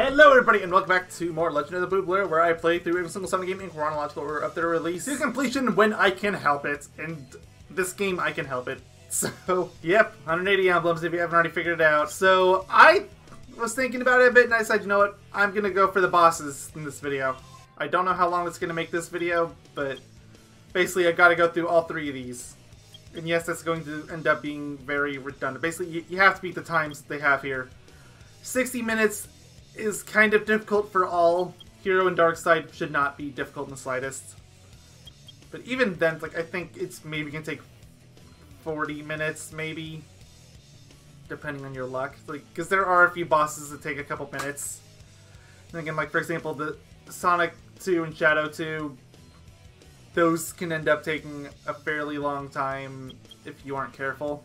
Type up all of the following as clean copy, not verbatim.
Hello everybody and welcome back to more Legend of the Blue Blur, where I play through every single Sonic game in chronological order of their release to completion when I can help it. And this game, I can help it. So, yep, 180 emblems if you haven't already figured it out. So, I was thinking about it a bit and I decided, you know what, I'm gonna go for the bosses in this video. I don't know how long it's gonna make this video, but basically I've gotta go through all three of these. And yes, that's going to end up being very redundant. Basically, you have to beat the times they have here. 60 minutes is kind of difficult for all. Hero and Dark Side should not be difficult in the slightest. But even then, like, I think it's maybe gonna take 40 minutes, maybe. Depending on your luck. Like, because there are a few bosses that take a couple minutes. And again, like, for example, the Sonic 2 and Shadow 2, those can end up taking a fairly long time if you aren't careful.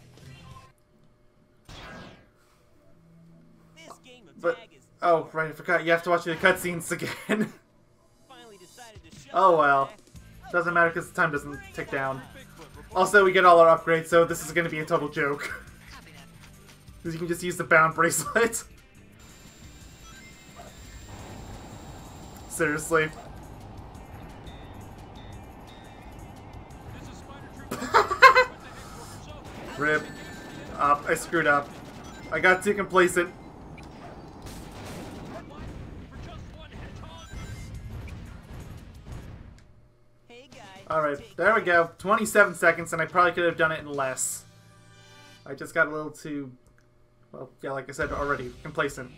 But, oh, right, I forgot. You have to watch the cutscenes again. Oh well. Doesn't matter because the time doesn't tick down. Also, we get all our upgrades, so this is going to be a total joke. Because you can just use the bound bracelet. Seriously. Rip. I screwed up. I got too complacent. Alright, there we go. 27 seconds, and I probably could have done it in less. I just got a little too, well, yeah, like I said already, complacent.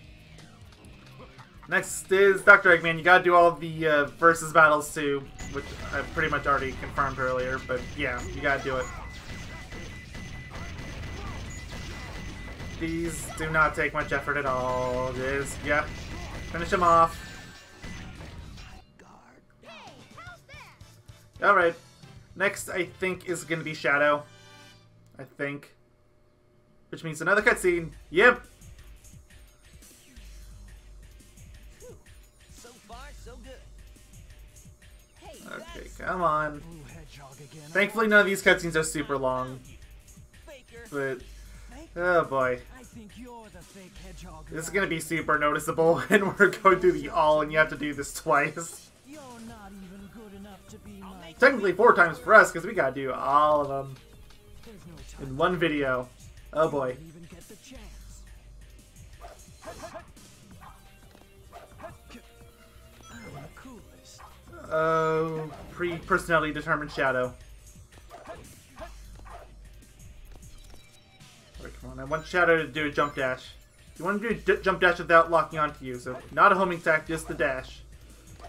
Next is Dr. Eggman. You gotta do all the versus battles too, which I pretty much already confirmed earlier, but yeah, you gotta do it. These do not take much effort at all. Just, yeah, finish them off. Alright, next I think is going to be Shadow. I think. Which means another cutscene. Yep! So far, so good. Okay, come on. Thankfully none of these cutscenes are super long. But, oh boy. This is going to be super noticeable and we're going through the all and you have to do this twice. Technically 4 times for us, because we gotta do all of them in one video. Oh boy. Oh, pre-personality determined Shadow. Alright, come on. I want Shadow to do a jump dash. You want to do a jump dash without locking onto you, so not a homing attack, just the dash.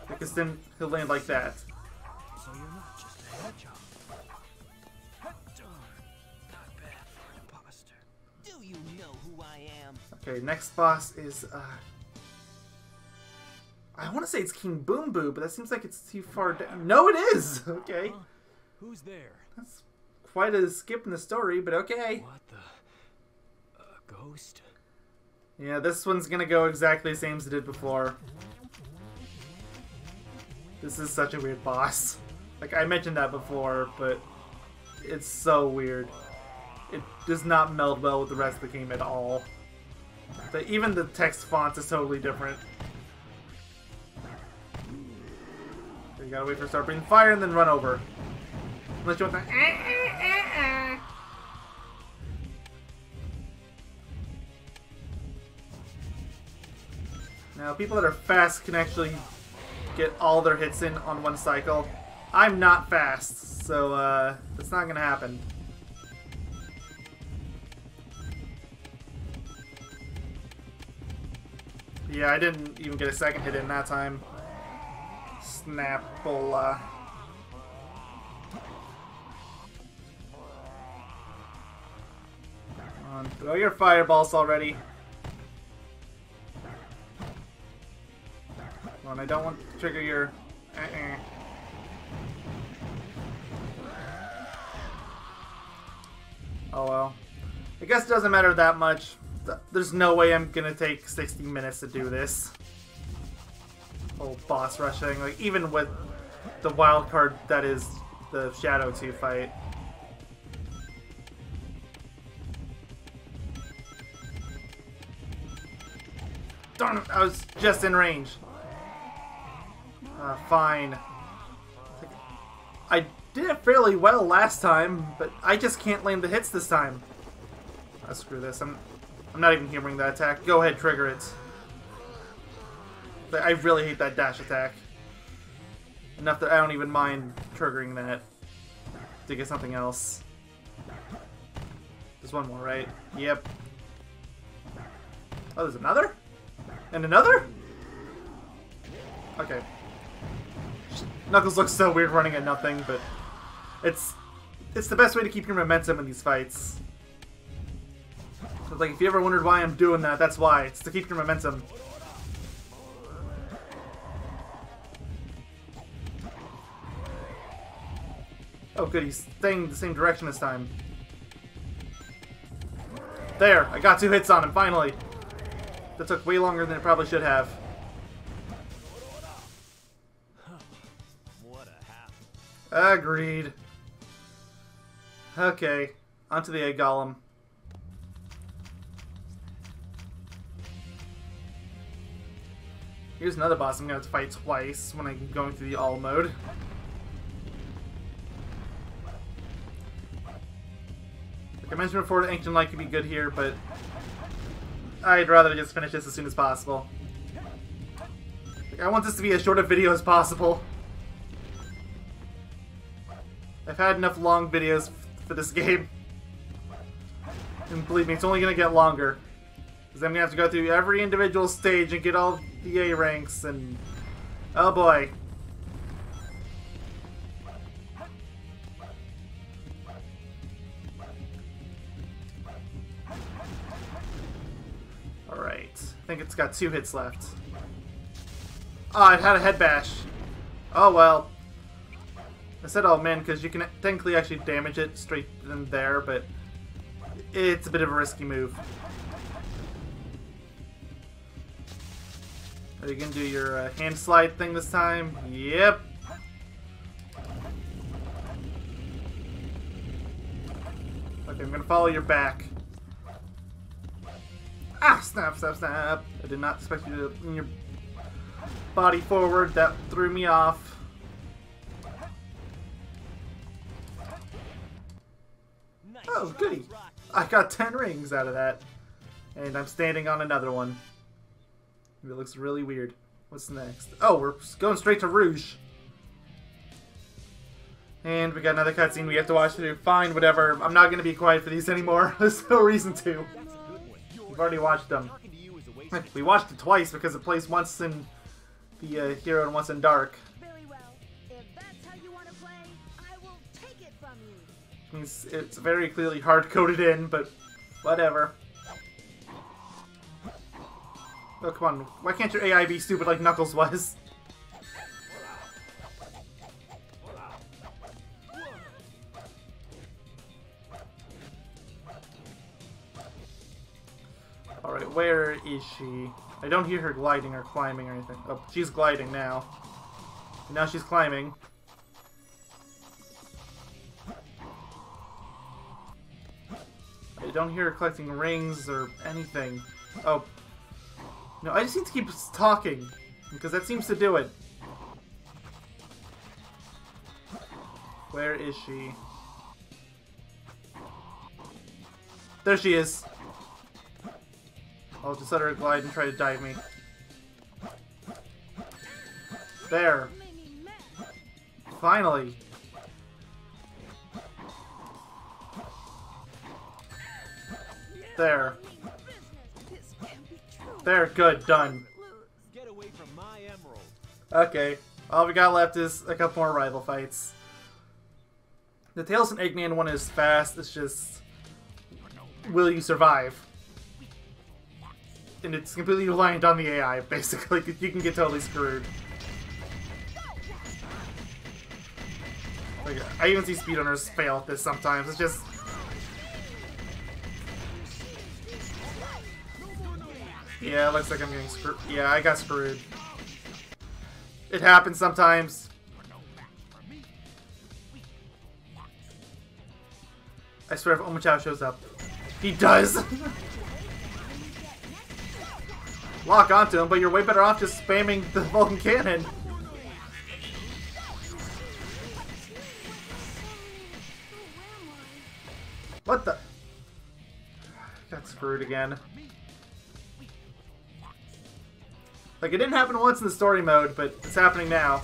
Because then he'll land like that. So you're not just a hedgehog. Darn, not bad for an imposter. Do you know who I am? Okay, next boss is I want to say it's King Boom Boo, but that seems like it's too far down. No, it is. Okay. Who's there? That's quite a skip in the story, but okay. What the? A ghost? Yeah, this one's gonna go exactly the same as it did before. This is such a weird boss. Like, I mentioned that before, but it's so weird. It does not meld well with the rest of the game at all. Even the text font is totally different. So you gotta wait for it to start breathing fire and then run over. Unless you want the Now, people that are fast can actually get all their hits in on one cycle. I'm not fast, so that's not gonna happen. Yeah, I didn't even get a second hit in that time. Snapple. Come on, throw your fireballs already. And I don't want to trigger your... Oh well. I guess it doesn't matter that much. There's no way I'm gonna take 60 minutes to do this. Whole boss rushing, like even with the wild card that is the Shadow 2 fight. I was just in range. Fine. I did it fairly well last time, but I just can't land the hits this time. Screw this. I'm not even humoring that attack. Go ahead, trigger it. But I really hate that dash attack. Enough that I don't even mind triggering that to get something else. There's one more, right? Yep. Oh, there's another? And another? Okay. Knuckles looks so weird running at nothing, but it's the best way to keep your momentum in these fights. So, like, if you ever wondered why I'm doing that, that's why. It's to keep your momentum. Oh good, he's staying the same direction this time. There! I got 2 hits on him, finally! That took way longer than it probably should have. What a hassle. Agreed. Okay, onto the egg golem. Here's another boss I'm going to have to fight twice when I'm going through the all mode. Like I mentioned before, the Ancient Light could be good here, but I'd rather just finish this as soon as possible. Like, I want this to be as short a video as possible. I've had enough long videos for this game. And believe me, it's only going to get longer. Because I'm going to have to go through every individual stage and get all the A ranks and... oh boy. Alright. I think it's got 2 hits left. Oh, it had a head bash. Oh well. I said oh man because you can technically actually damage it straight in there, but it's a bit of a risky move. Are you gonna do your hand slide thing this time? Yep. Okay, I'm gonna follow your back. Ah! Snap, snap, snap! I did not expect you to lean your body forward. That threw me off. Oh, goody! I got 10 rings out of that. And I'm standing on another one. It looks really weird. What's next? Oh, we're going straight to Rouge. And we got another cutscene we have to watch through. Fine, whatever. I'm not going to be quiet for these anymore. There's no reason to. We've already watched them. We watched it twice because it plays once in the Hero and once in Dark. Very well. If that's how you want to play, I will take it from you. Means it's very clearly hard-coded in, but whatever. Oh, come on. Why can't your AI be stupid like Knuckles was? Alright, where is she? I don't hear her gliding or climbing or anything. Oh, she's gliding now. Now she's climbing. I don't hear her collecting rings or anything. Oh. No, I just need to keep talking, because that seems to do it. Where is she? There she is. I'll just let her glide and try to dive me. There. Finally. There. There, good, done. Get away from my emerald. Okay, all we got left is a couple more rival fights. The Tails and Eggman one is fast, it's just... will you survive? And it's completely reliant on the AI, basically, you can get totally screwed. Like, I even see speedrunners fail at this sometimes, it's just... yeah, it looks like I'm getting screwed. Yeah, I got screwed. It happens sometimes. I swear if Omochao shows up. He does! lock onto him, but you're way better off just spamming the Vulcan cannon. What the? Got screwed again. Like, it didn't happen once in the story mode, but it's happening now.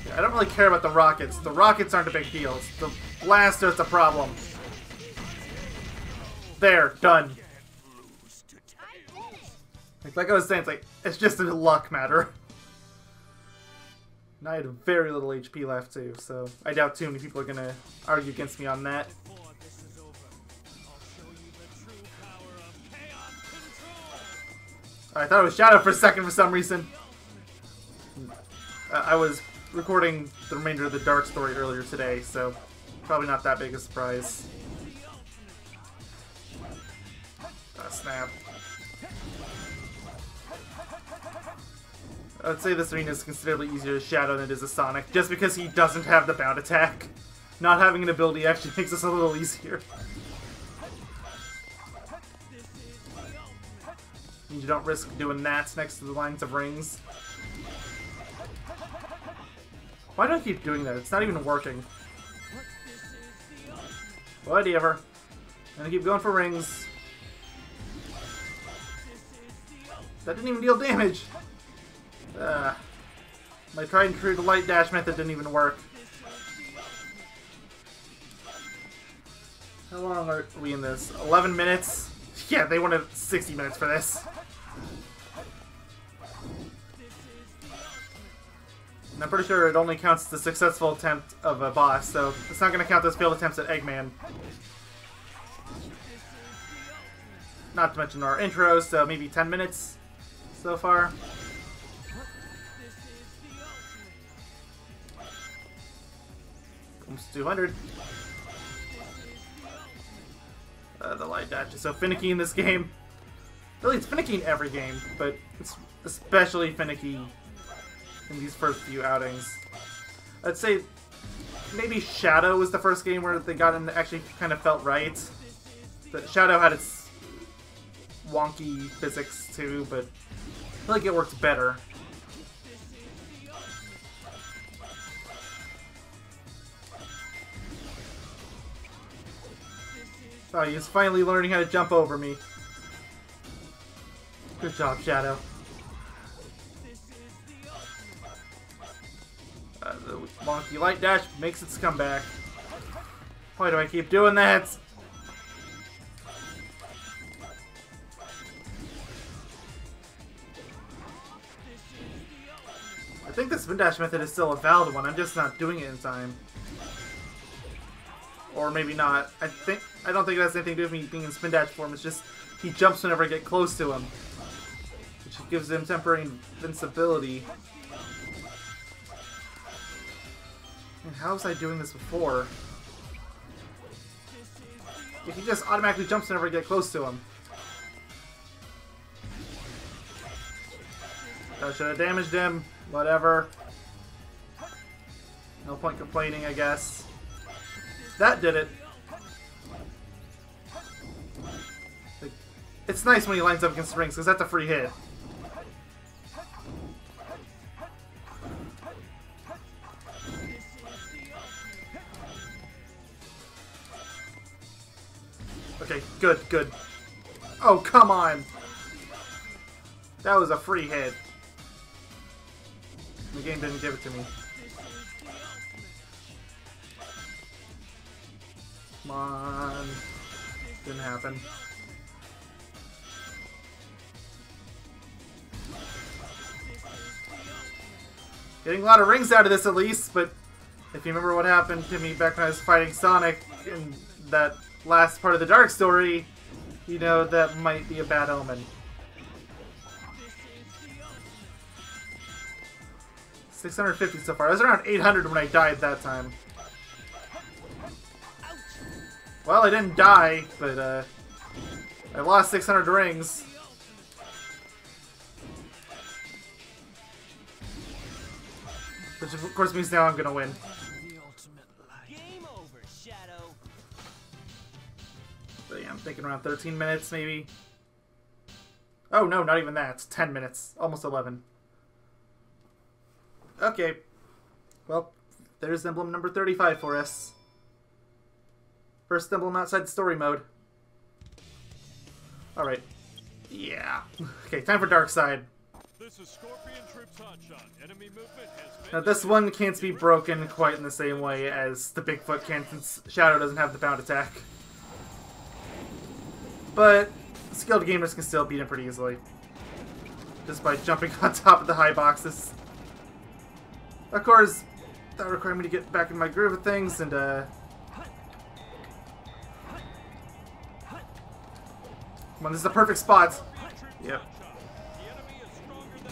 Yeah, I don't really care about the rockets. The rockets aren't a big deal. It's the blaster that's a problem. There, done. Like I was saying, it's just a luck matter. And I had very little HP left too, so I doubt too many people are gonna argue against me on that. I thought it was Shadow for a second for some reason. I was recording the remainder of the Dark story earlier today, so probably not that big a surprise. Snap. I would say this arena is considerably easier to Shadow than it is to Sonic, just because he doesn't have the bound attack. Not having an ability actually makes this a little easier. And you don't risk doing gnats next to the lines of rings. Why do I keep doing that? It's not even working. Whatever. I'm gonna keep going for rings. That didn't even deal damage. My tried and true light dash method didn't even work. How long are we in this? 11 minutes? Yeah, they wanted 60 minutes for this. And I'm pretty sure it only counts the successful attempt of a boss, so it's not going to count those failed attempts at Eggman. Not to mention our intro, so maybe 10 minutes so far. Almost 200. The light dash is so finicky in this game. Really, it's finicky in every game, but it's especially finicky in these first few outings. I'd say maybe Shadow was the first game where they got in that actually kind of felt right. The Shadow had its wonky physics too, but I feel like it works better. Oh, he's finally learning how to jump over me. Good job, Shadow. The wonky light dash makes its comeback. Why do I keep doing that? I think the spin dash method is still a valid one. I'm just not doing it in time. Or maybe not. I don't think it has anything to do with me being in spin dash form. It's just he jumps whenever I get close to him, which gives him temporary invincibility. And how was I doing this before? If he just automatically jumps whenever I get close to him. That should have damaged him. Whatever. No point complaining, I guess. That did it. It's nice when he lines up against rings, because that's a free hit. Okay, good, good. Oh, come on! That was a free hit. The game didn't give it to me. Come on. Didn't happen. Getting a lot of rings out of this at least, but if you remember what happened to me back when I was fighting Sonic in that last part of the Dark story, you know that might be a bad omen. 650 so far. I was around 800 when I died that time. Well, I didn't die, but I lost 600 rings. Which of course means now I'm gonna win. Game over, Shadow. I'm thinking around 13 minutes, maybe. Oh, no, not even that. It's 10 minutes. Almost 11. Okay. Well, there's emblem number 35 for us. First emblem outside the story mode. Alright. Yeah. Okay, time for Dark Side. This is Scorpion Troops Hotshot. Enemy movement has been... Now, this one can't be broken quite in the same way as the Bigfoot can, since Shadow doesn't have the bound attack. But skilled gamers can still beat him pretty easily. Just by jumping on top of the high boxes. Of course, that required me to get back in my groove of things, and come on, this is the perfect spot. Yep.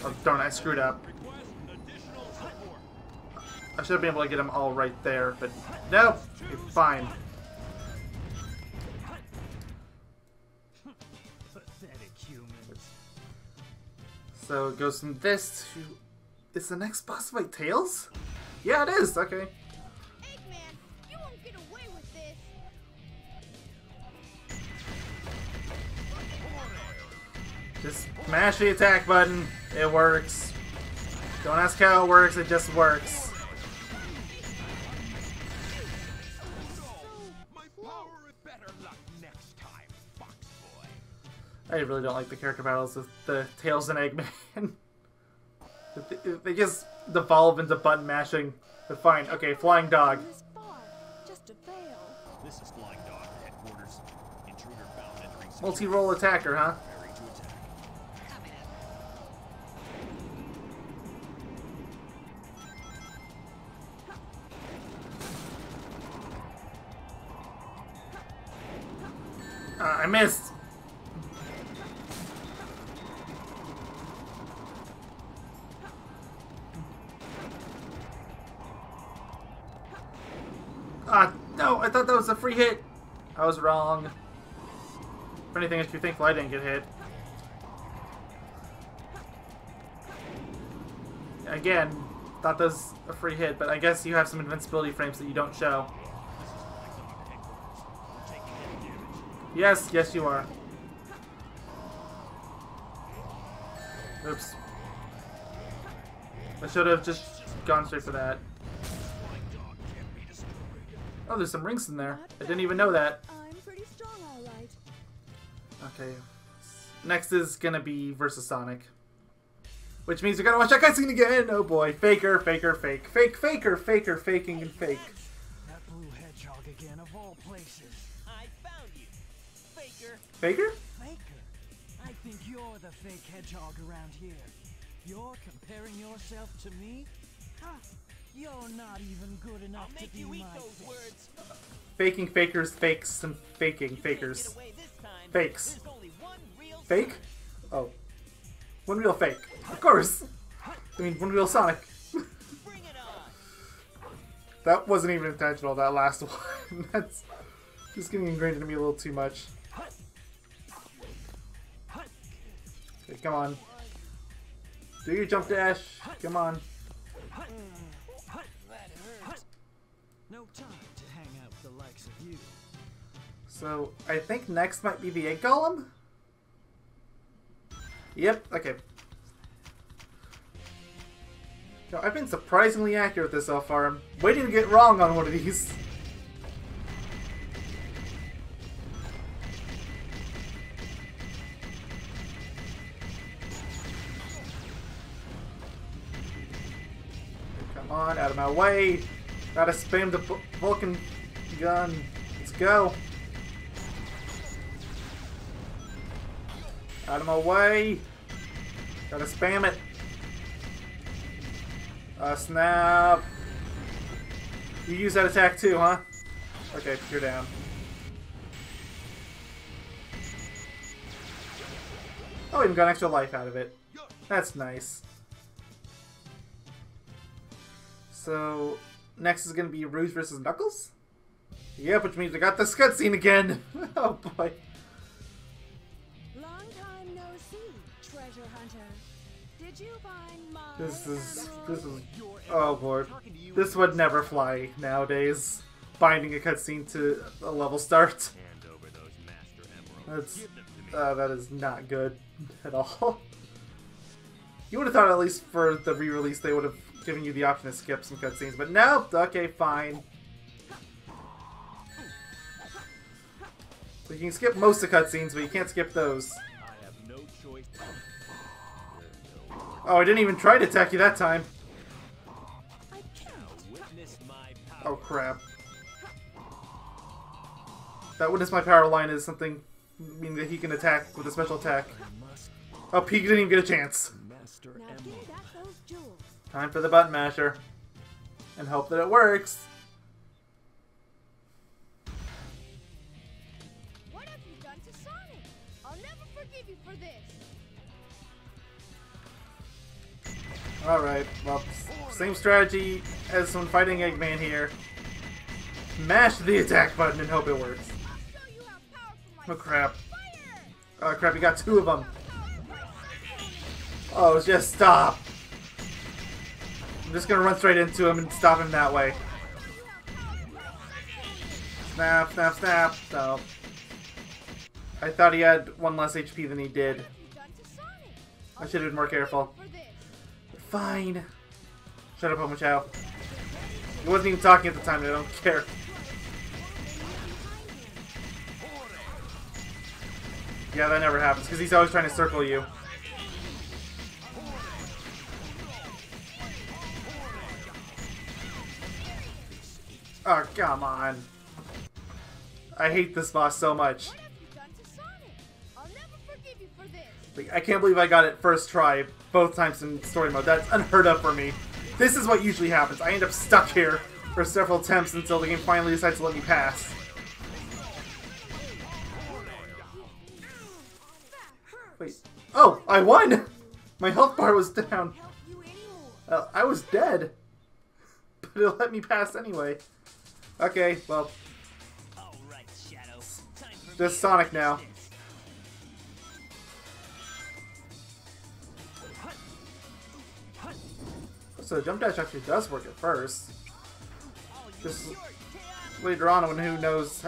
Oh, darn, I screwed up. I should have been able to get them all right there, but nope. Okay, fine. Pathetic humans. So it goes from this to... Is the next boss fight Tails? Yeah, it is. Okay. Eggman, you won't get away with this. Just mash the attack button. It works. Don't ask how it works, it just works. My power is better luck next time, Fox Boy. I really don't like the character battles with the Tails and Eggman. They just devolve into button mashing. But fine. Okay, Flying Dog. This far, just to fail. This is Flying Dog headquarters. Intruder found entering... Multi-role attacker, huh? Preparing to attack. I missed. No, I thought that was a free hit. I was wrong. If anything, if you think I didn't get hit. Again, thought that was a free hit, but I guess you have some invincibility frames that you don't show. Yes, yes you are. Oops. I should have just gone straight for that. Oh, there's some rings in there. I didn't even know that. I'm pretty strong, all right. Okay. Next is gonna be versus Sonic. Which means we gotta watch that cutscene again! Oh boy. Faker, faker, fake. Fake, faker, faker, faking, and fake. That blue hedgehog again, of all places. I found you, Faker. Faker? Faker, I think you're the fake hedgehog around here. You're comparing yourself to me? Ha! You're not even good enough I'll to make be you eat my those fake. words. Faking, fakers, fakes, and faking, You can't fakers. get away this time. Fakes. There's only one real Fake? Oh. One real fake. Of course. I mean, one real Sonic. Sonic. Bring it on. That wasn't even intentional, that last one. That's just getting ingrained into me a little too much. Okay, come on. Do your jump dash. Come on. That hurt. No time to hang out with the likes of you. So, I think next might be the egg golem? Yep, okay. Now, I've been surprisingly accurate with this so far. I'm waiting to get wrong on one of these. Come on, out of my way. Gotta spam the Vulcan gun. Let's go. Out of my way. Gotta spam it. Snap. You use that attack too, huh? Okay, you're down. Oh, even got an extra life out of it. That's nice. So, next is going to be Rouge versus Knuckles? Yep, which means I got this cutscene again. Oh boy. Long time no see, treasure hunter. Did you find my This is, emerald? oh boy. This would never fly nowadays. Binding a cutscene to a level start. Hand over those master That's that is not good at all. You would have thought at least for the re-release they would have given you the option to skip some cutscenes, but no. Okay, fine. So you can skip most of the cutscenes, but you can't skip those. I have no choice. Oh, I didn't even try to attack you that time. Witness my power. Oh crap. That witness my power line is something meaning that he can attack with a special attack. Oh, he didn't even get a chance. Master Now Emblem. give that those jewels. Time for the button masher. And hope that it works. What have you done to Sonic? I'll never forgive you for this. Alright, well, same strategy as when fighting Eggman here. Mash the attack button and hope it works. I'll show you how powerful my Oh crap. fire. Oh crap, you got two of them. Oh, just stop. I'm just gonna run straight into him and stop him that way. Snap, snap, snap. No. I thought he had one less HP than he did. I should have been more careful. Fine. Shut up, Omochao. He wasn't even talking at the time, I don't care. Yeah, that never happens, because he's always trying to circle you. Oh, come on. I hate this boss so much. What have you done to Sonic? I'll never forgive you for this. Like, I can't believe I got it first try, both times in story mode. That's unheard of for me. This is what usually happens. I end up stuck here for several attempts until the game finally decides to let me pass. Wait. Oh, I won! My health bar was down. Help you anymore. I was dead. But it let me pass anyway. Okay, well, All right, Shadow. Time for just me Sonic to now. finish this. So the jump dash actually does work at first. I'll use Just your chaos. later on when who knows...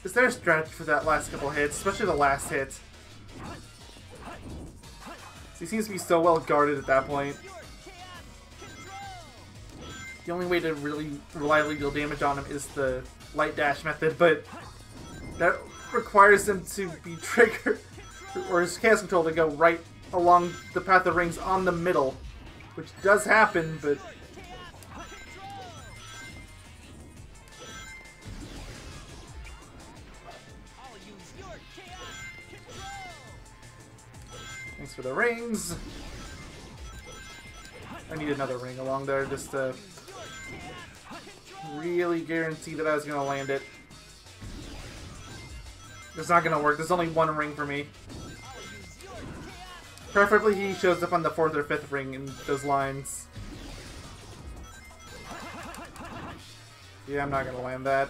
Is there a strategy for that last couple hits? Especially the last hit. He seems to be so well guarded at that point. Your chaos control. The only way to really reliably deal damage on him is the light dash method, but that requires him to be triggered, or his chaos control to go right along the path of rings on the middle, which does happen, but I'll use your chaos control. thanks for the rings. I need another ring along there just to really guarantee that I was going to land it. It's not going to work. There's only one ring for me. Preferably he shows up on the 4th or 5th ring in those lines. Yeah, I'm not going to land that.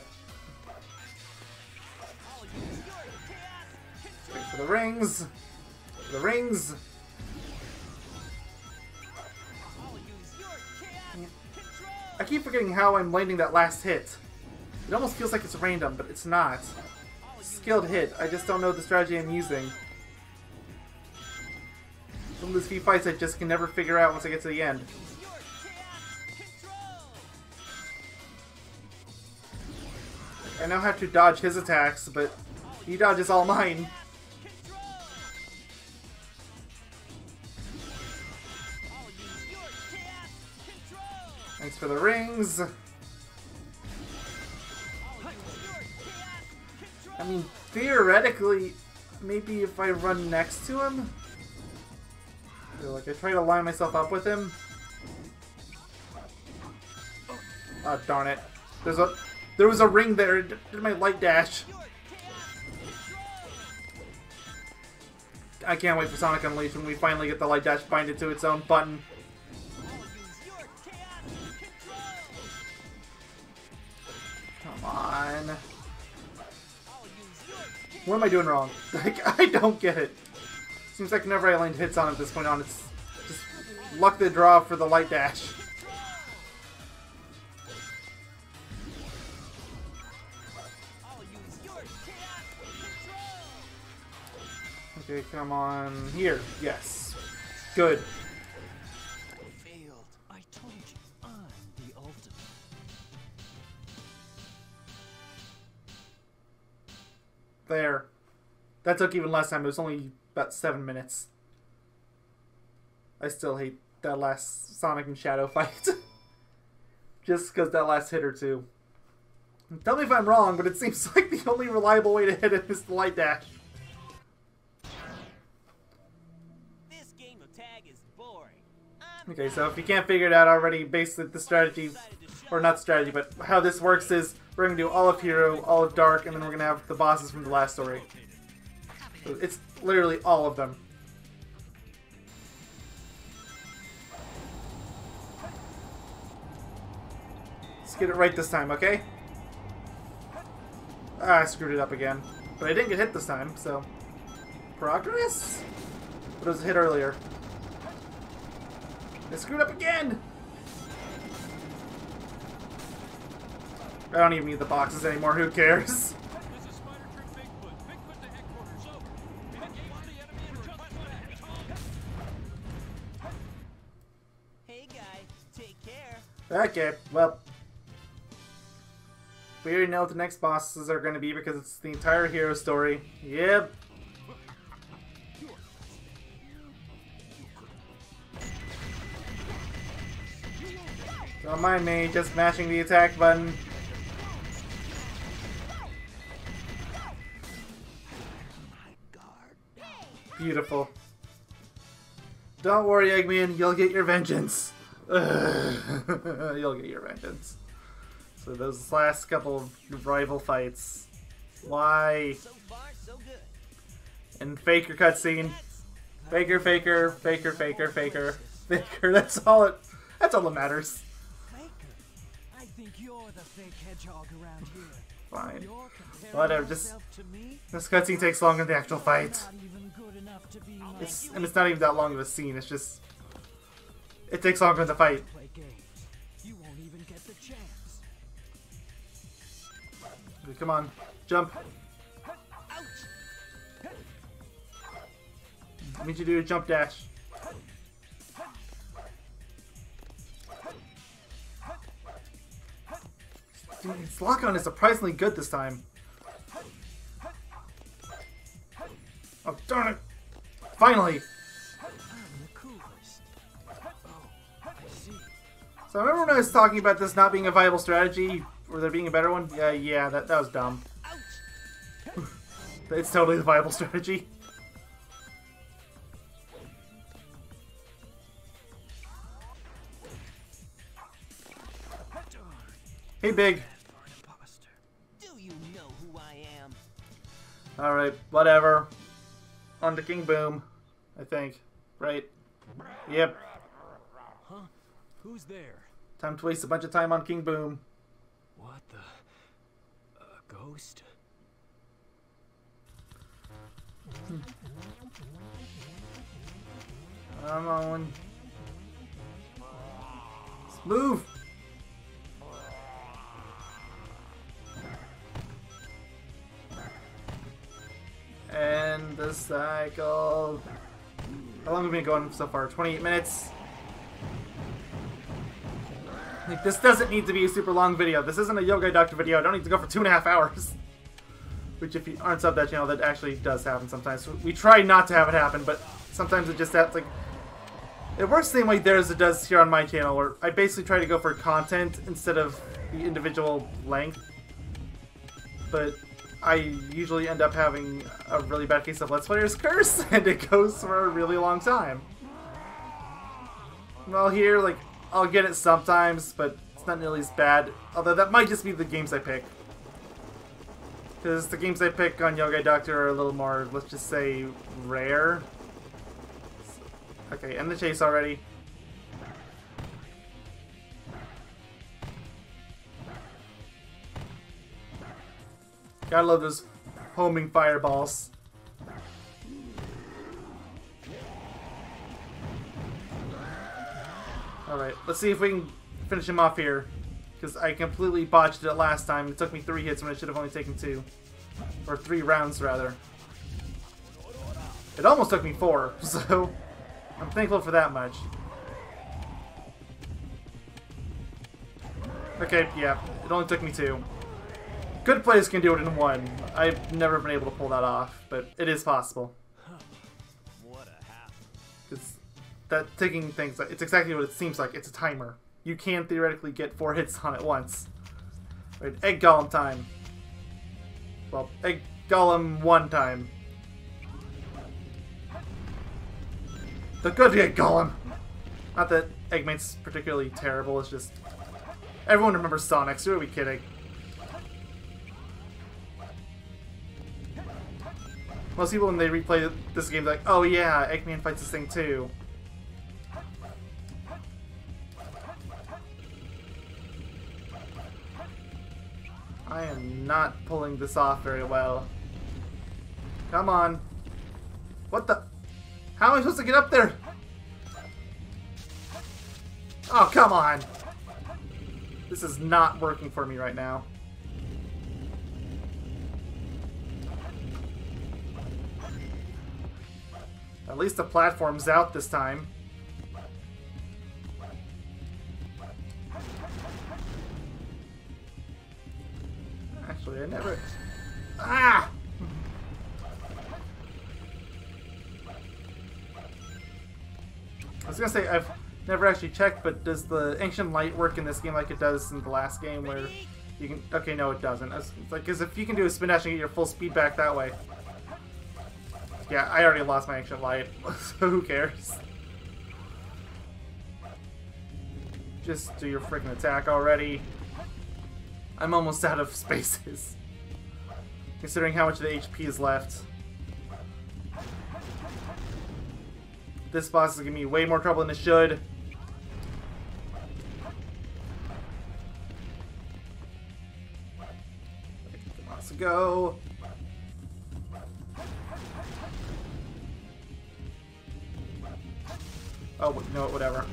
Thanks for the rings. For the rings. I'll use your chaos control. I keep forgetting how I'm landing that last hit. It almost feels like it's random, but it's not. Skilled hit. I just don't know the strategy I'm using. Some of these few fights I just can never figure out once I get to the end. Your chaos control. I know how to dodge his attacks, but he dodges all mine. Control. I'll use your chaos control. Thanks for the rings. I'll use your chaos control. I mean, theoretically, maybe if I run next to him? Or, like, I try to line myself up with him? Oh, darn it. There was a ring there. Did my light dash. I can't wait for Sonic Unleashed when we finally get the light dash binded to its own button. I'll use your chaos control. Come on. I'll use your chaos. What am I doing wrong? Like, I don't get it. Seems like whenever I land hits on at this point on, it's just luck of the draw for the light dash. I'll use your chaos control. Okay, come on here. Yes. Good. Failed. I told you, I'm the ultimate. There. That took even less time. It was only about 7 minutes. I still hate that last Sonic and Shadow fight. Just because that last hit or two. Tell me if I'm wrong, but it seems like the only reliable way to hit him is the light dash. This game of tag is boring. Okay, so if you can't figure it out already, basically the strategy, or not strategy, but how this works is we're going to do all of Hero, all of Dark, and then we're going to have the bosses from the last story. So it's literally all of them. Let's get it right this time, okay? Ah, I screwed it up again. But I didn't get hit this time, so... Progress? But it was a hit earlier. I screwed up again! I don't even need the boxes anymore, who cares? This is Spider Trick Bigfoot. Bigfoot to headquarters. So, engage the enemy and just Hey guy, take care. Okay, well... We already know what the next bosses are going to be because it's the entire hero story. Yep. Don't mind me, just mashing the attack button. Beautiful. Don't worry, Eggman, you'll get your vengeance. You'll get your vengeance. So those last couple of rival fights. Why? So far, so good. And Faker cutscene. Faker, Faker, Faker, Faker, Faker, Faker. That's all that matters. Faker, I think you're the fake hedgehog around here. Fine. You're comparing Whatever, just yourself to me? this cutscene takes longer than the actual fight. Not even good enough to be my And it's not even that long of a scene, it's just it takes longer than the fight. play games. You won't even get the chance. Come on, jump. I need you to do a jump dash. Dude, its lock-on is surprisingly good this time. Oh, darn it! Finally! I'm the coolest. Oh, I see. So I remember when I was talking about this not being a viable strategy, or there being a better one? Yeah, that was dumb. It's totally the viable strategy. Hey, Big. Do you know who I am? Alright, whatever. On to King Boom, I think. Right? Yep. Huh? Who's there? Time to waste a bunch of time on King Boom. What the? A ghost? Come on. Let's move! And the cycle. How long have we been going so far? 28 minutes? Like, this doesn't need to be a super long video. This isn't a Yoga Doctor video. I don't need to go for 2.5 hours. Which, if you aren't subbed that channel, that actually does happen sometimes. We try not to have it happen, but sometimes it just happens. Like, it works the same way there as it does here on my channel, where I basically try to go for content instead of the individual length. But I usually end up having a really bad case of Let's Player's Curse, and it goes for a really long time. Well, here, like, I'll get it sometimes, but it's not nearly as bad. Although that might just be the games I pick. Because the games I pick on Yoga Doctor are a little more, let's just say, rare. Okay, end the chase already. Gotta love those homing fireballs. Alright, let's see if we can finish him off here. Because I completely botched it last time. It took me 3 hits when I should have only taken 2. Or 3 rounds, rather. It almost took me 4, so I'm thankful for that much. Okay, yeah, it only took me 2. Good players can do it in 1. I've never been able to pull that off, but it is possible. What a hassle. Because that taking things, it's exactly what it seems like. It's a timer. You can theoretically get 4 hits on it once. Right, egg golem time. Well, egg golem 1 time. The good egg golem! Not that Eggman's particularly terrible, it's just... Everyone remembers Sonic, so who are we kidding? Most people, when they replay this game, they're like, oh yeah, Eggman fights this thing too. I am not pulling this off very well. Come on. What the? How am I supposed to get up there? Oh, come on. This is not working for me right now. At least the platform's out this time. Actually, I never... Ah! I was gonna say, I've never actually checked, but does the Ancient Light work in this game like it does in the last game where you can... Okay, no it doesn't. It's like, because if you can do a spin dash and get your full speed back that way. Yeah, I already lost my Ancient Light, so who cares? Just do your freaking attack already. I'm almost out of spaces. Considering how much of the HP is left. This boss is gonna give me way more trouble than it should. Let's go. Oh, no, whatever.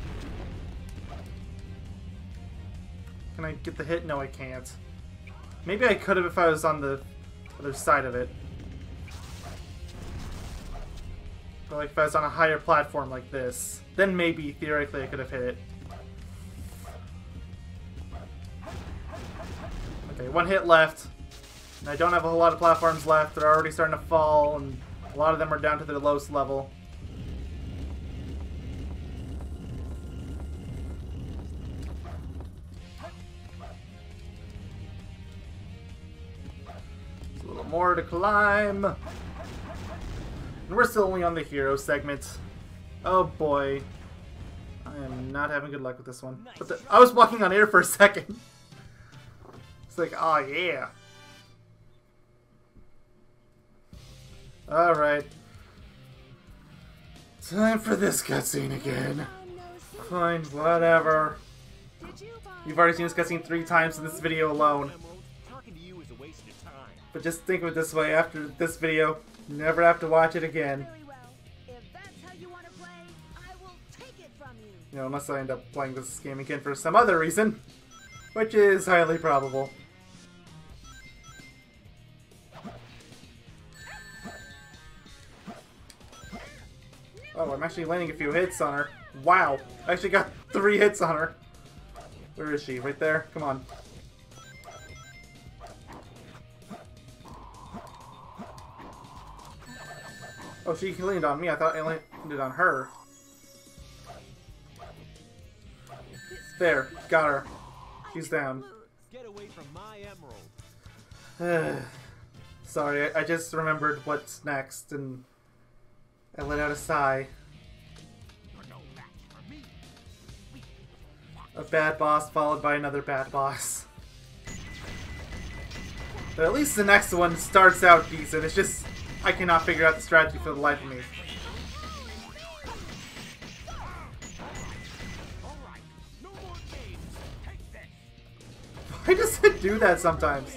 Can I get the hit? No, I can't. Maybe I could have if I was on the other side of it. Or like if I was on a higher platform like this. Then maybe, theoretically, I could have hit it. Okay, 1 hit left. And I don't have a whole lot of platforms left. They're already starting to fall, and a lot of them are down to their lowest level. More to climb. And we're still only on the hero segment. Oh boy. I am not having good luck with this one. But I was walking on air for a second. It's like, oh yeah. Alright. Time for this cutscene again. Fine, whatever. You've already seen this cutscene 3 times in this video alone. But just think of it this way, after this video, you never have to watch it again. Very well. If that's how you want to play, I will take it from you. You know, unless I end up playing this game again for some other reason, which is highly probable. Oh, I'm actually landing a few hits on her. Wow, I actually got 3 hits on her. Where is she? Right there? Come on. Oh, she leaned on me. I thought I landed on her. There, got her. She's down. Get away from my emerald. Sorry, I just remembered what's next, and I let out a sigh. A bad boss followed by another bad boss. But at least the next one starts out decent. It's just I cannot figure out the strategy for the life of me. Why does it do that sometimes?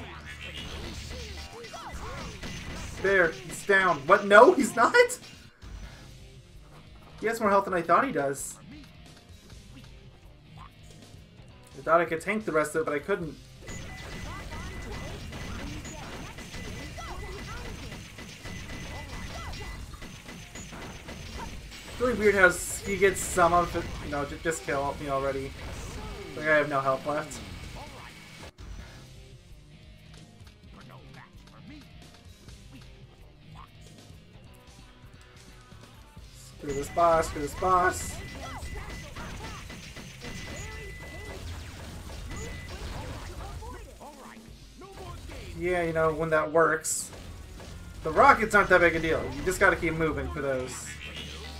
There, he's down. What? No, he's not? He has more health than I thought he does. I thought I could tank the rest of it, but I couldn't. It's really weird how he gets some of it. You know, just kill me already. Like I have no health left. Screw this boss, screw this boss. Yeah, you know, when that works. The rockets aren't that big a deal. You just gotta keep moving for those.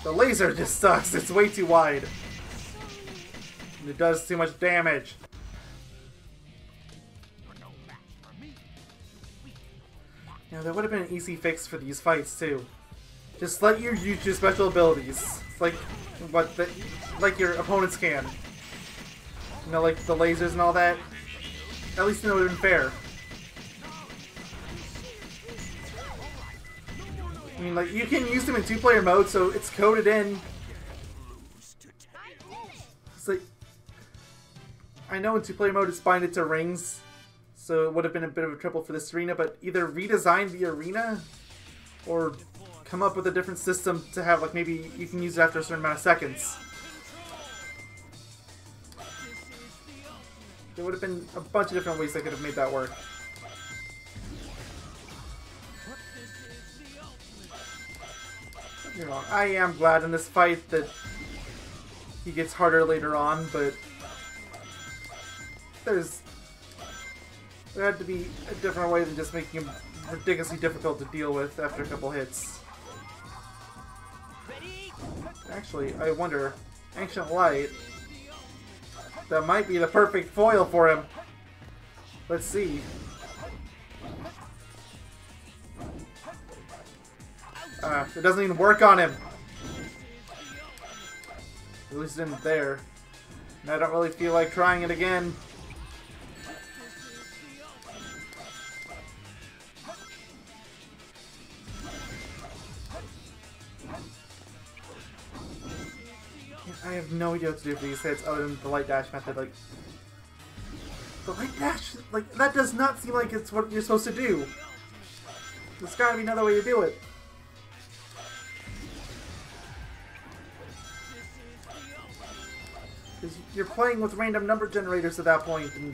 The laser just sucks. It's way too wide. And it does too much damage. Yeah, there would have been an easy fix for these fights too. Just let you use your special abilities, like like your opponents can. You know, like the lasers and all that. At least it would have been fair. I mean, like, you can use them in two-player mode, so it's coded in. It's like, I know in two-player mode it's binded to rings, so it would have been a bit of a trouble for this arena, but either redesign the arena, or come up with a different system to have, like, maybe you can use it after a certain amount of seconds. There would have been a bunch of different ways that could have made that work. You know, I am glad in this fight that he gets harder later on, but there had to be a different way than just making him ridiculously difficult to deal with after a couple hits. Actually, I wonder, Ancient Light, that might be the perfect foil for him. Let's see. It doesn't even work on him. At least it didn't there. And I don't really feel like trying it again. I have no idea what to do for these hits other than the light dash method. Like, the light dash, like, that does not seem like it's what you're supposed to do. There's gotta be another way to do it. Because you're playing with random number generators at that point, and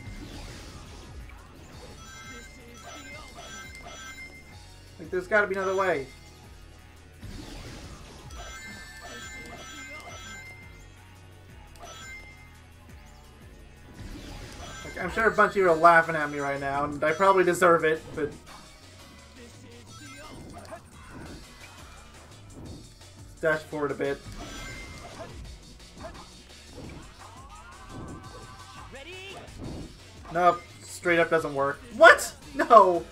like, there's got to be another way. Like, I'm sure a bunch of you are laughing at me right now, and I probably deserve it, but dash forward a bit. Nope, straight up doesn't work. What? No!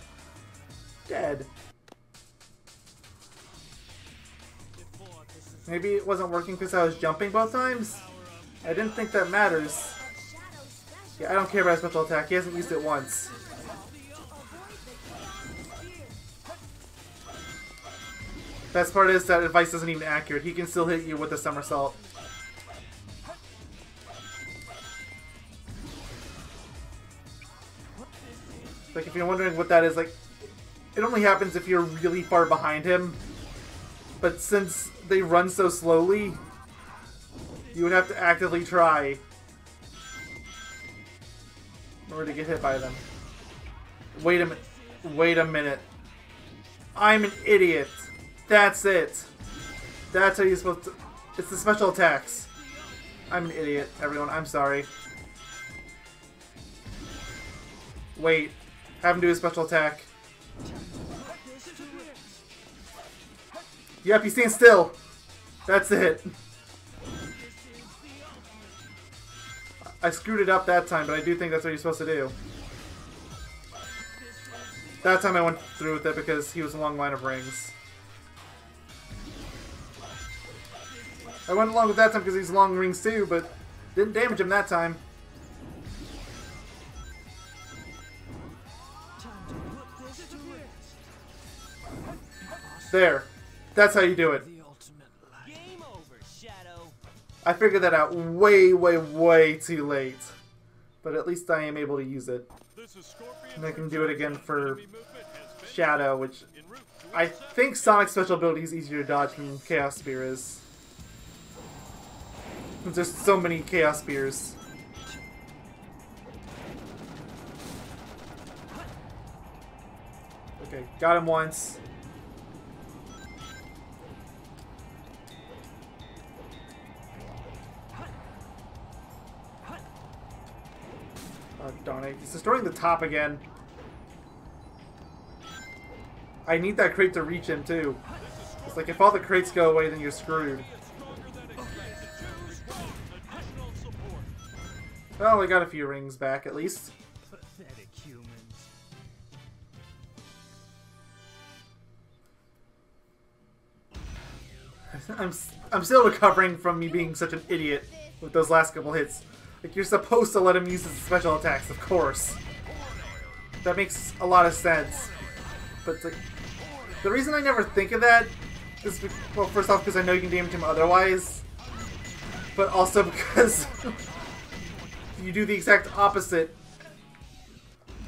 Dead. Maybe it wasn't working because I was jumping both times? I didn't think that matters. Yeah, I don't care about special attack. He hasn't used it once. Best part is that advice isn't even accurate. He can still hit you with a somersault. Like, if you're wondering what that is, like, it only happens if you're really far behind him. But since they run so slowly, you would have to actively try in order to get hit by them. Wait a minute. Wait a minute. I'm an idiot. That's it. That's how you're supposed to... It's the special attacks. I'm an idiot, everyone. I'm sorry. Wait. Have him do a special attack. Yep, he stands still. That's it. I screwed it up that time, but I do think that's what you're supposed to do. That time I went through with it because he was a long line of rings. I went along with that time because he's long rings too, but didn't damage him that time. There. That's how you do it. Game over, Shadow. I figured that out way, way, way too late. But at least I am able to use it. And I can do it again for Shadow, which I think Sonic's special ability is easier to dodge than Chaos Spear is. There's so many Chaos Spears. Okay, got him once. Oh, darn it. He's destroying the top again. I need that crate to reach him, too. It's like, if all the crates go away, then you're screwed. Well, we got a few rings back, at least. Pathetic humans. I'm still recovering from me being such an idiot with those last couple hits. Like, you're supposed to let him use his special attacks, of course. That makes a lot of sense. But, it's like, the reason I never think of that is, well, first off, because I know you can damage him otherwise. But also because you do the exact opposite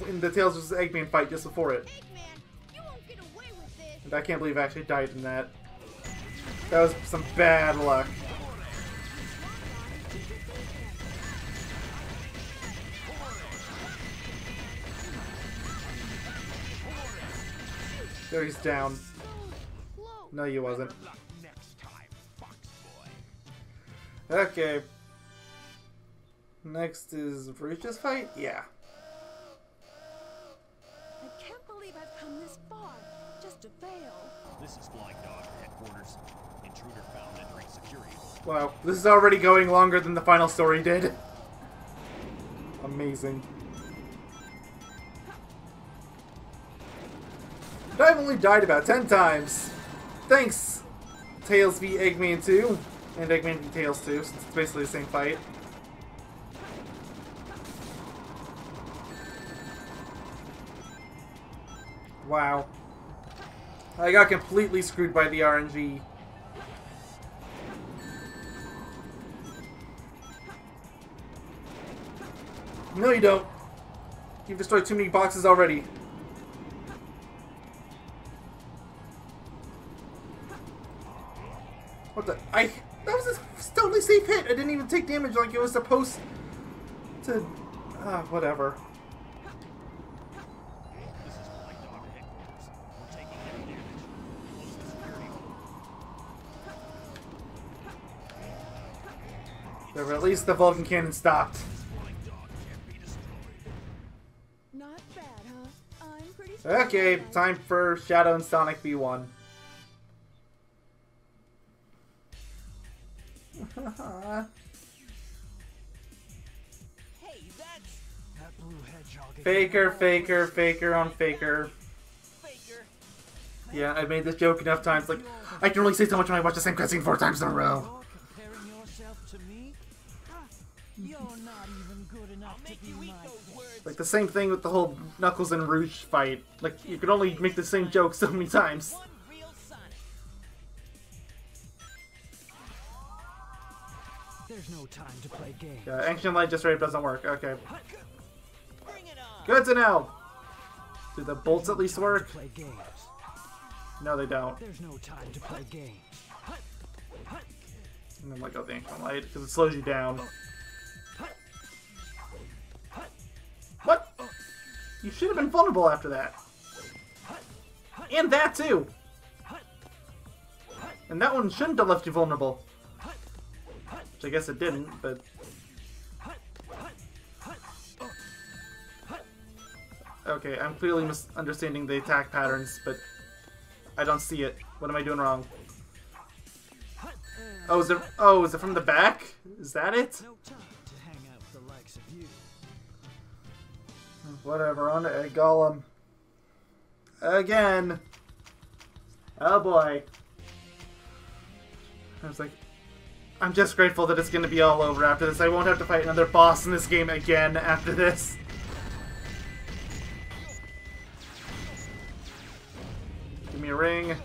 in the Tails vs. Eggman fight just before it. Eggman, you won't get away with this. And I can't believe I actually died in that. That was some bad luck. There, he's down. No, you wasn't. Next time, Fox Boy. Okay. Next is Verucha's fight? Yeah. I can't believe I've come this far just to fail. This is Flying Dog headquarters. Intruder found entering security. Wow, this is already going longer than the final story did. Amazing. But I've only died about 10 times. Thanks, Tails v Eggman 2, and Eggman v Tails 2, since it's basically the same fight. Wow. I got completely screwed by the RNG. No, you don't. You've destroyed too many boxes already. What the? That was a totally safe hit. I didn't even take damage like it was supposed to. Whatever. This is Flying Dog headquarters. We're taking heavy damage. Close the security hole. There, at least the Vulcan cannon stopped. Flying Dog can't be destroyed. Not bad, huh? I'm pretty strong. Okay, time for Shadow and Sonic v1. Hey, that's That blue hedgehog again. Faker, faker, faker on faker. Faker. Yeah, I've made this joke enough times. Like, I can only say so much when I watch the same cutscene 4 times in a row. You're comparing yourself to me? Ha! You're not even good enough to Make be you eat my those friend. words. Like the same thing with the whole Knuckles and Rouge fight. Like, you can only make the same joke so many times. One real Sonic. There's no time to play games. Yeah, Ancient Light just rape doesn't work. Okay. Bring it on. Good to know! Do the bolts at least To work? play games. No, they don't. There's no time to play games. And then let go of the Ancient Light, because it slows you down. What? You should have been vulnerable after that. And that too! And that one shouldn't have left you vulnerable. Which I guess it didn't, but... Okay, I'm clearly misunderstanding the attack patterns, but I don't see it. What am I doing wrong? Oh, is it from the back? Is that it? No time to hang out with the likes of you. Whatever, on to Egg Golem. Again! Oh boy. I was like, I'm just grateful that it's gonna be all over after this. I won't have to fight another boss in this game again after this. Give me a ring.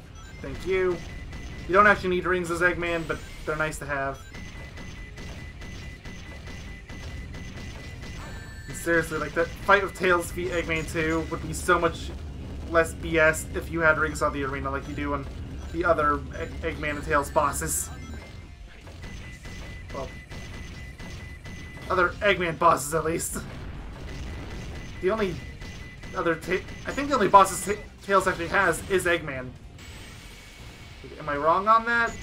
Thank you. You don't actually need rings as Eggman, but they're nice to have. And seriously, like, that fight with Tails v Eggman 2 would be so much less BS if you had rings on the arena like you do on the other Eggman and Tails bosses. Well, other Eggman bosses, at least. The only other... I think the only bosses Tails actually has is Eggman. Am I wrong on that?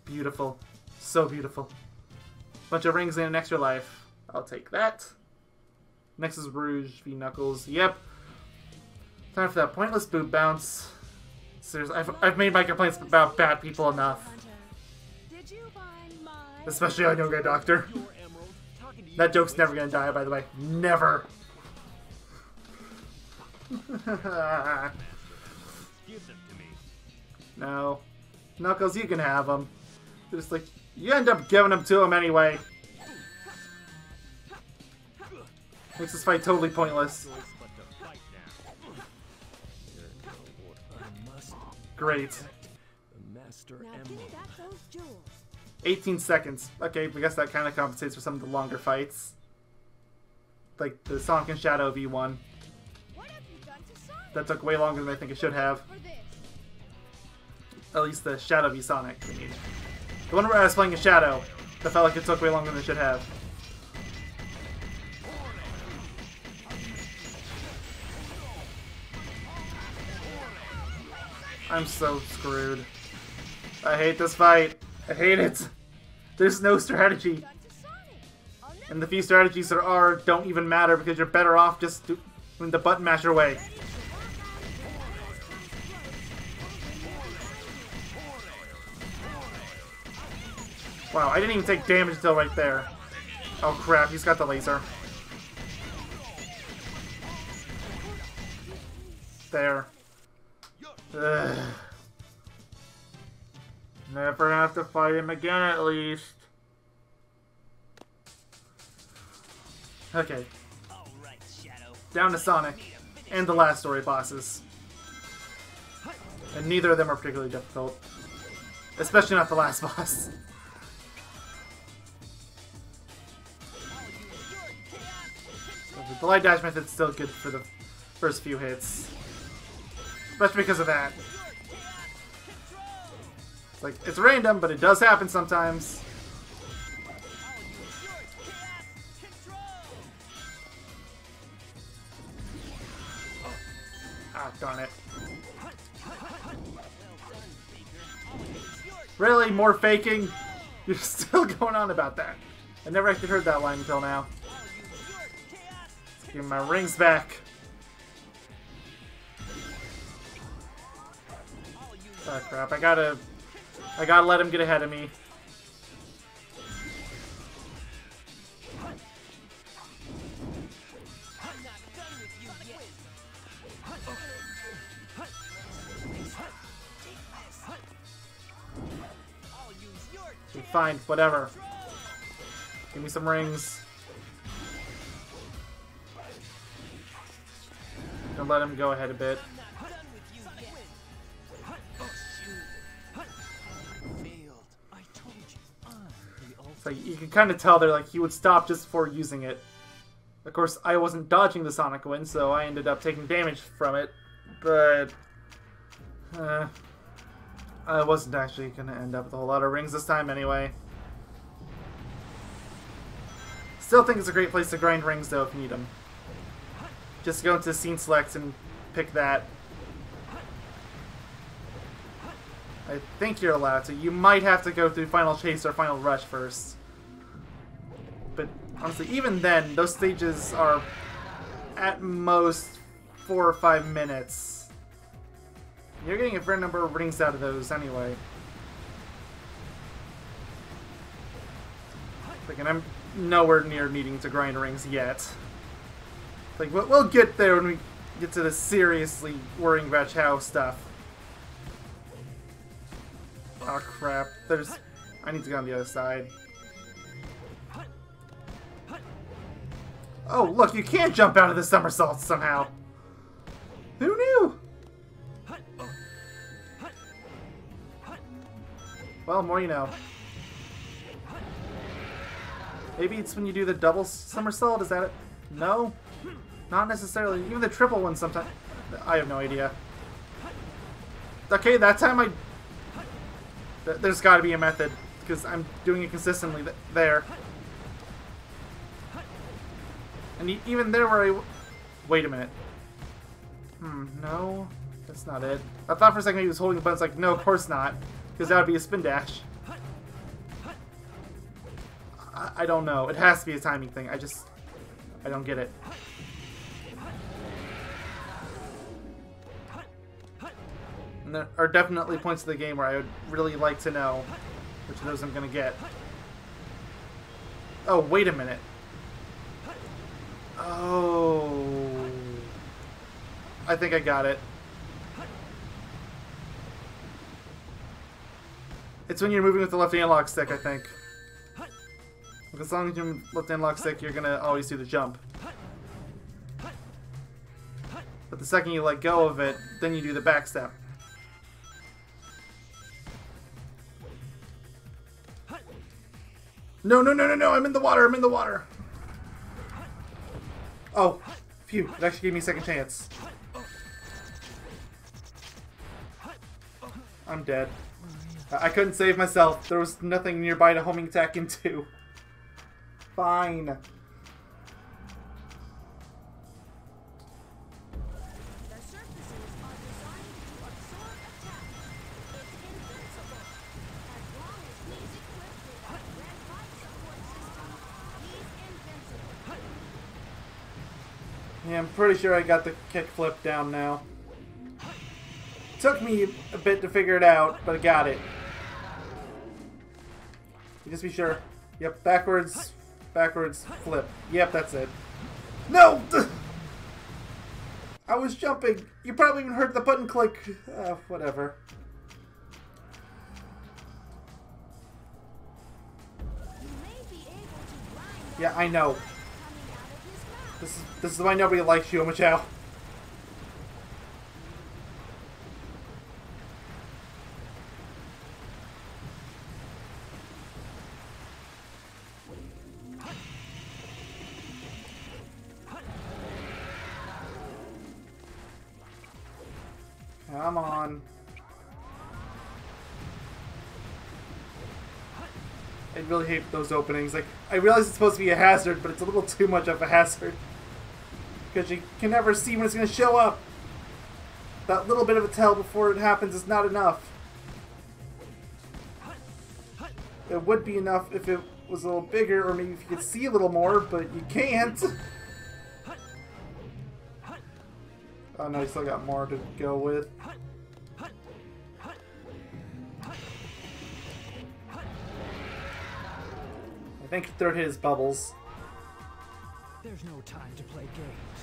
Beautiful. So beautiful. Bunch of rings and an extra life. I'll take that. Next is Rouge v Knuckles. Yep. Time for that pointless boot bounce. Seriously, I've made my complaints about bad people enough. Did you find my... Especially on Yoga Doctor. That joke's never gonna die, by the way. Never. Give them to me. No. Knuckles, you can have them. Just like, you end up giving them to him anyway. Makes this fight totally pointless. Great. Now give me back those jewels. 18 seconds. Okay, I guess that kind of compensates for some of the longer fights. Like the Sonic and Shadow V1. What have you done to Sonic? That took way longer than I think it should have. For this. At least the Shadow v Sonic, I mean. The one where I was playing a Shadow, that felt like it took way longer than it should have. I'm so screwed. I hate this fight. I hate it. There's no strategy. Done to Sonic. I'll never And the few strategies there are don't even matter because you're better off just doing the button masher way. Wow, I didn't even take damage until right there. Oh crap, he's got the laser. There. Ugh. Never have to fight him again, at least. Okay, All right, Shadow. down to Sonic and the last story bosses. And neither of them are particularly difficult. Especially not the last boss. The light dash method's still good for the first few hits. Especially because of that. It's like, it's random, but it does happen sometimes. Ah, darn it. Really? More faking? You're still going on about that. I never actually heard that line until now. Give me my rings back. Oh crap, I gotta let him get ahead of me. Okay, fine, whatever. Give me some rings. And let him go ahead a bit. It's like, you can kind of tell they're like, he would stop just before using it. Of course, I wasn't dodging the Sonic Wind, so I ended up taking damage from it. But I wasn't actually going to end up with a whole lot of rings this time anyway. Still think it's a great place to grind rings, though, if you need them. Just go into Scene Select and pick that. I think you're allowed to. You might have to go through Final Chase or Final Rush first. But honestly, even then, those stages are at most 4 or 5 minutes. You're getting a fair number of rings out of those anyway. Like, and I'm nowhere near needing to grind rings yet. Like, we'll get there when we get to the seriously worrying about Chow stuff. Oh crap, I need to go on the other side. Oh look, you can't jump out of the somersaults somehow! Who knew? Well, more you know. Maybe it's when you do the double somersault, is that it? No? Not necessarily. Even the triple one sometimes. I have no idea. Okay, that time there's gotta be a method. because I'm doing it consistently there. And even there where I... Wait a minute. No. That's not it. I thought for a second he was holding the button. It's like, no, of course not. Because that would be a spin dash. I don't know. It has to be a timing thing. I don't get it. And there are definitely points of the game where I would really like to know which of those I'm going to get. Oh, wait a minute. Oh. I think I got it. It's when you're moving with the left analog stick, I think. As long as you're left analog stick, you're gonna always do the jump. But the second you let go of it, then you do the back step. No, no, no, no, no! I'm in the water! I'm in the water! Oh, phew. It actually gave me a second chance. I'm dead. I couldn't save myself. There was nothing nearby to homing attack into. Fine. The surfaces are designed to absorb attack. It's invincible. As long as he's equipped with our red life support system, he's invincible. Yeah, I'm pretty sure I got the kickflip down now. Took me a bit to figure it out, but I got it. Just be sure. Yep, backwards, backwards, flip. Yep, that's it. No! I was jumping. You probably even heard the button click. Whatever. You may be able to grind Yeah, I know. coming out of his mouth. This is why nobody likes you, Michelle. Come on. I really hate those openings. Like, I realize it's supposed to be a hazard, but it's a little too much of a hazard. Because you can never see when it's going to show up. That little bit of a tell before it happens is not enough. It would be enough if it was a little bigger, or maybe if you could see a little more, but you can't. Oh no, you still got more to go with. I think third hit is bubbles. There's no time to play games.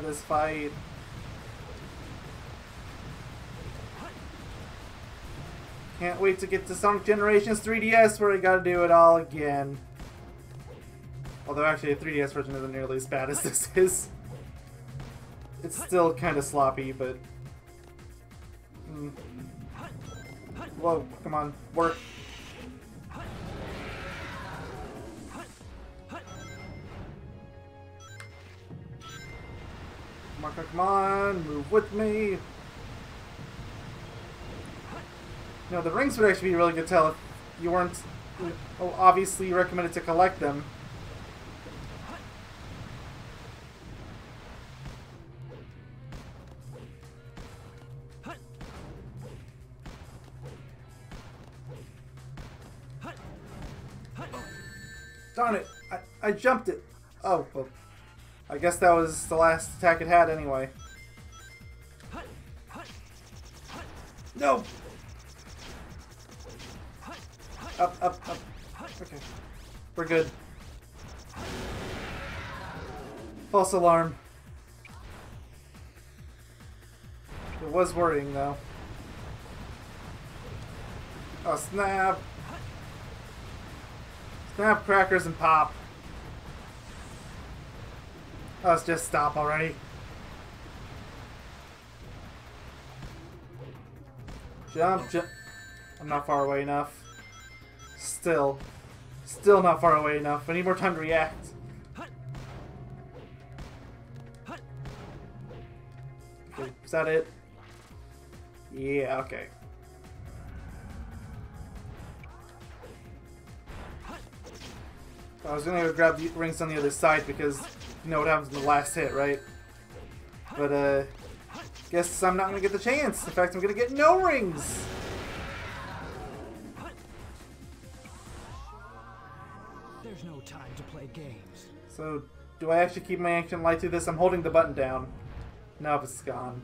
This fight. Can't wait to get to Sonic Generations 3DS where I gotta do it all again. Although actually the 3DS version isn't nearly as bad as this is. It's still kind of sloppy, but... Whoa, come on, work. Come on, move with me. No, the rings would actually be a really good tell if you weren't obviously recommended to collect them. Darn it! I jumped it! Oh, well, I guess that was the last attack it had anyway. No! Up, up, up. Okay. We're good. False alarm. It was worrying, though. Oh, snap! Snap, crackers, and pop. Let's just stop already. Jump, jump. I'm not far away enough. Still not far away enough. I need more time to react. that it? Yeah, okay. I was gonna go grab the rings on the other side because you know what happens in the last hit, right? But, guess I'm not gonna get the chance. In fact, I'm gonna get no rings! There's no time to play games. So, do I actually keep my action light through this? I'm holding the button down. Nope, it's gone.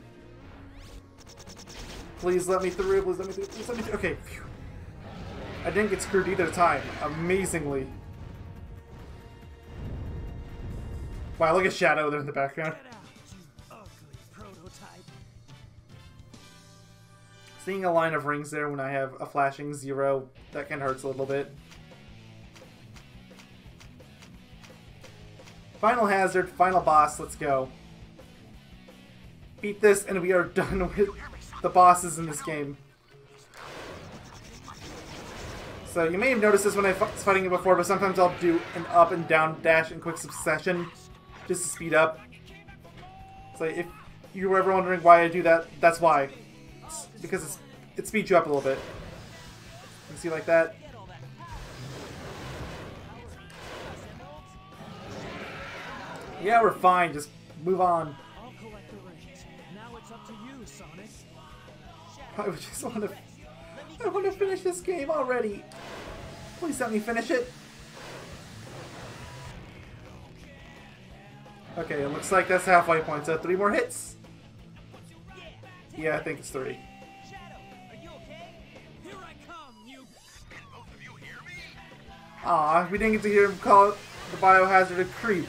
Please let me through, please let me through, please let me through. Okay, phew. I didn't get screwed either time, amazingly. Wow, look at Shadow there in the background. Get out, you ugly prototype. Seeing a line of rings there when I have a flashing 0, that kind of hurts a little bit. Final hazard, final boss, let's go. Beat this and we are done with the bosses in this game. So you may have noticed this when I was fighting it before, but sometimes I'll do an up and down dash in quick succession just to speed up. So if you were ever wondering why I do that, that's why. It's because it speeds you up a little bit. You see like that? Yeah, we're fine. Just move on. I'll collect the rings. Now it's up to you, Sonic. I just want to. I want to finish this game already. Please let me finish it. Okay, it looks like that's halfway point. So 3 more hits. Yeah, I think it's 3. Shadow, are you okay? Here I come, you. Aw, we didn't get to hear him call it the biohazard a creep.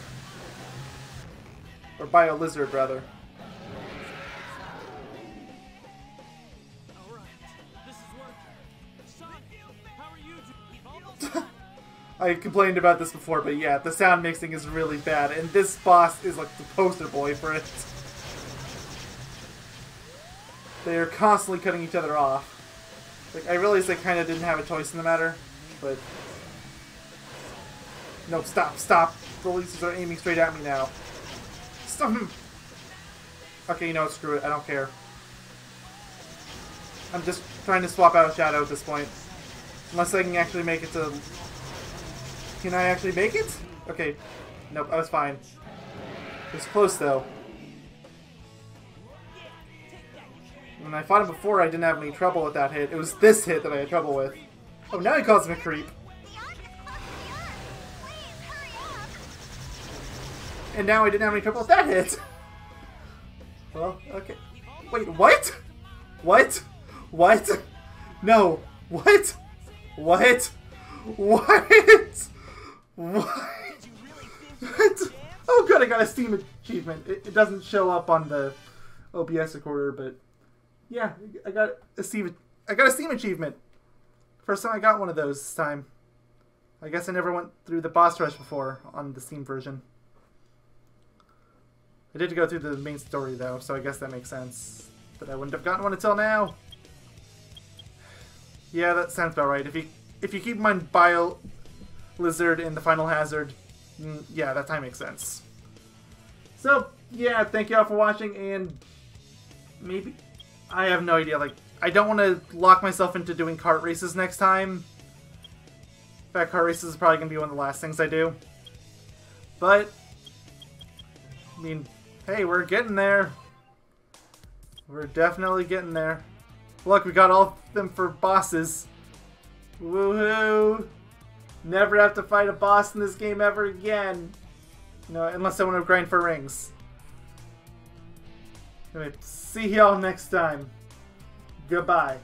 Or bio-lizard, rather. Alright, this is working. Sonic, how are you doing? I complained about this before, but yeah, the sound mixing is really bad, and this boss is like the poster boy for it. They are constantly cutting each other off. Like, I realized I kind of didn't have a choice in the matter, but... No, stop, stop! The lasers are aiming straight at me now. Stop him! Okay, you know what, screw it, I don't care. I'm just trying to swap out Shadow at this point. Unless I can actually make it to... Can I actually make it? Okay. Nope, I was fine. It was close, though. When I fought him before, I didn't have any trouble with that hit. It was this hit that I had trouble with. Oh, now he calls him a creep. And now I didn't have any trouble with that hit. Well, okay. Wait, what? What? What? No. What? What? What? What? Oh good, I got a Steam achievement. It doesn't show up on the OBS recorder, but yeah, I got a Steam achievement. First time I got one of those this time. I guess I never went through the boss rush before on the Steam version. I did go through the main story though, so I guess that makes sense. But I wouldn't have gotten one until now. Yeah, that sounds about right. If you keep in mind Bio Lizard in the Final Hazard, yeah, that time makes sense. So, yeah, thank you all for watching, and maybe... I have no idea, like, I don't want to lock myself into doing kart races next time. In fact, kart races is probably going to be one of the last things I do. But, I mean, hey, we're getting there. We're definitely getting there. Look, we got all of them for bosses. Woohoo! Never have to fight a boss in this game ever again. No, unless I want to grind for rings. Anyway, see y'all next time. Goodbye.